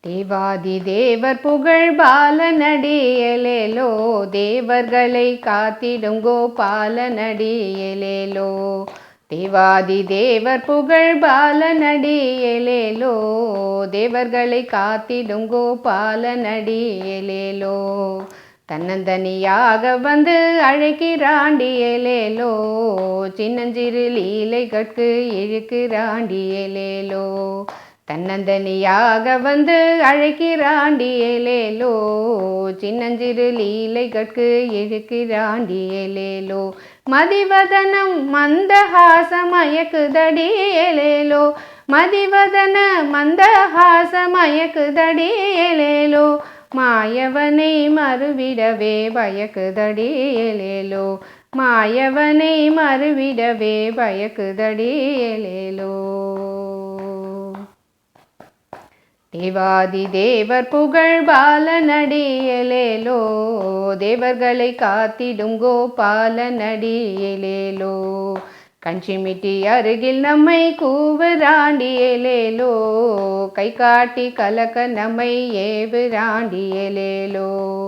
தேவாதி தேவர் புகழ் பாலனடியேலேலோ, தேவர்களை காத்திடும் கோபாலனடியேலேலோ. தேவாதி தேவர் புகழ் பாலனடியேலேலோ, தேவர்களை காத்திடும் கோபாலனடியேலேலோ. தன்னந்தனியாக வந்து அழைக்கிறாண்டியேலேலோ, சின்னஞ்சிறு லீலைகட்கு இழுக்கிறாண்டியேலேலோ. தன்னந்தனியாக வந்து அழைக்கிறாண்டியேலேலோ, சின்னஞ்சிறு லீலைகட்கு இழுக்கிறாண்டியேலேலோ. மதிவதனம் மந்தஹாசமயக்குதடியேலேலோ, மதிவதன மந்தஹாசமயக்குதடியேலேலோ. மாயவனை மறுவிடவே பயக்குதடியேலேலோ, மாயவனை மறுவிடவே பயக்குதடியேலேலோ. தேவாதி தேவர் புகழ் பாலனடியேலேலோ, தேவர்களை காத்திடும் கோபாலனடியேலேலோ. கஞ்சிமிட்டி அருகில் நம்மை கூவுறாண்டியேலேலோ, கை காட்டி கலக்க நம்மை ஏவுறாண்டியேலேலோ.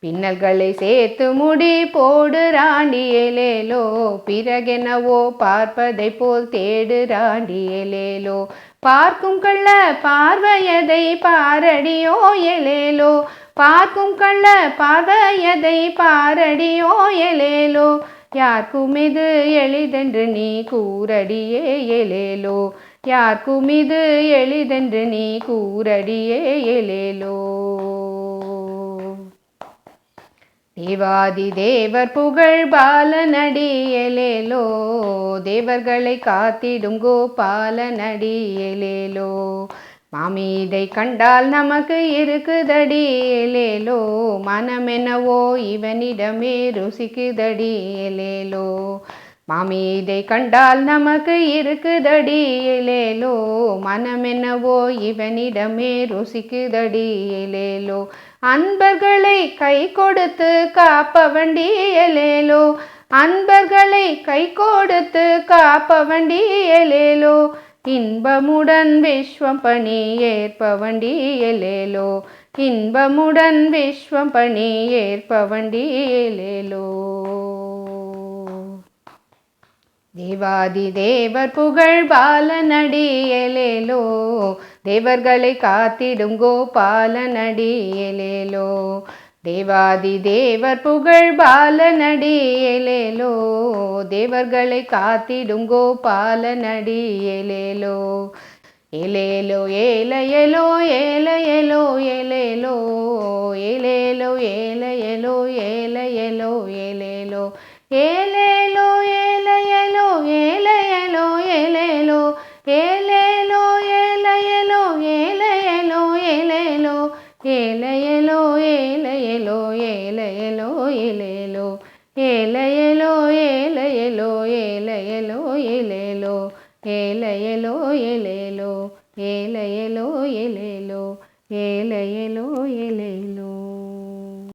பின்னல்களை சேர்த்து முடி போடுறாண்டியேலேலோ, பிறகெனவோ பார்ப்பதை போல் தேடுறாண்டியேலேலோ. பார்க்கும் கள்ள பார்வையதை பாரடியோ ஏலேலோ, பார்க்கும் கள்ள பார்வையதை பாரடியோ ஏலேலோ. யார்க்கும் இது எளிதென்று நீ கூறடியே ஏலேலோ, யார்க்கும் இது எளிதென்று நீ கூறடியே ஏலேலோ. தேவாதி தேவர் புகழ் பாலனடியேலேலோ, தேவர்களை காத்திடும் கோபாலனடியேலேலோ. மாமீதை கண்டால் நமக்கு இருக்குதடியேலேலோ, மனமெனவோ இவனிடமே ருசிக்குதடியேலேலோ. மாமீதை கண்டால் நமக்கு இருக்குதடியேலேலோ, மனமெனவோ இவனிடமே ருசிக்குதடியேலேலோ. அன்பர்களை கை கொடுத்து காப்பவண்டியேலேலோ, அன்பர்களை கை கொடுத்து காப்பவண்டியேலேலோ. இன்பமுடன் விஸ்வம் பணி ஏற்பவண்டியேலேலோ, இன்பமுடன் விஸ்வம் பணி ஏற்பவண்டியேலேலோ. தேவாதி தேவர் புகழ் பாலனடியேலேலோ, தேவர்களை காத்திடும் கோபாலனடியேலேலோ. தேவாதி தேவர் புகழ் பாலனடியேலேலோ, தேவர்களை காத்திடும் கோபாலனடியேலேலோ. ஏலேலோ ஏலையலோ ஏலையலோ ஏலேலோ, ஏலேலோ ஏலையலோ ஏலையலோ ஏலேலோ. ஏலேலோ ஏலையலோ ஏலையலோ ஏலேலோ, ஏலேலோ ஏலையலோ ஏலையலோ ஏலேலோ. ஏலையலோ ஏலையலோ ஏலையலோ ஏலேலோ, ஏலையலோ ஏலையலோ ஏலையலோ ஏலேலோ. ஏலையலோ ஏலேலோ ஏலையலோ ஏலேலோ, ஏலையலோ ஏலேலோ.